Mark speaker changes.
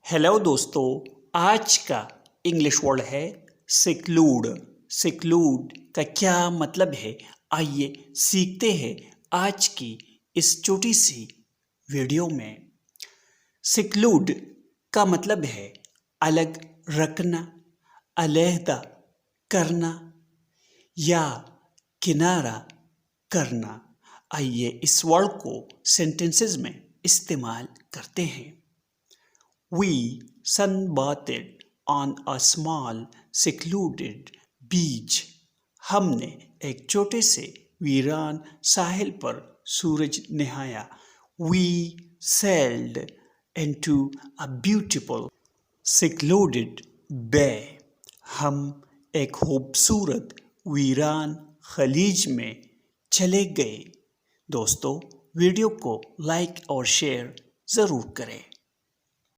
Speaker 1: Hello दोस्तों, आज का इंग्लिश वर्ड है सिक्लूड। सिक्लूड का क्या मतलब है, आइए सीखते हैं आज की इस छोटी सी वीडियो में। सिक्लूड का मतलब है अलग रखना, अलहदा करना या किनारा करना। आइए इस वर्ड को सेंटेंसेस में इस्तेमाल करते हैं। We sunbathed on a small secluded beach. हमने एक छोटे से वीरान साहिल पर सूरज Nihaya. We sailed into a beautiful secluded bay. हम एक खूबसूरत वीरान खलीज में चले गए। दोस्तों, वीडियो को लाइक और शेयर ज़रूर करें।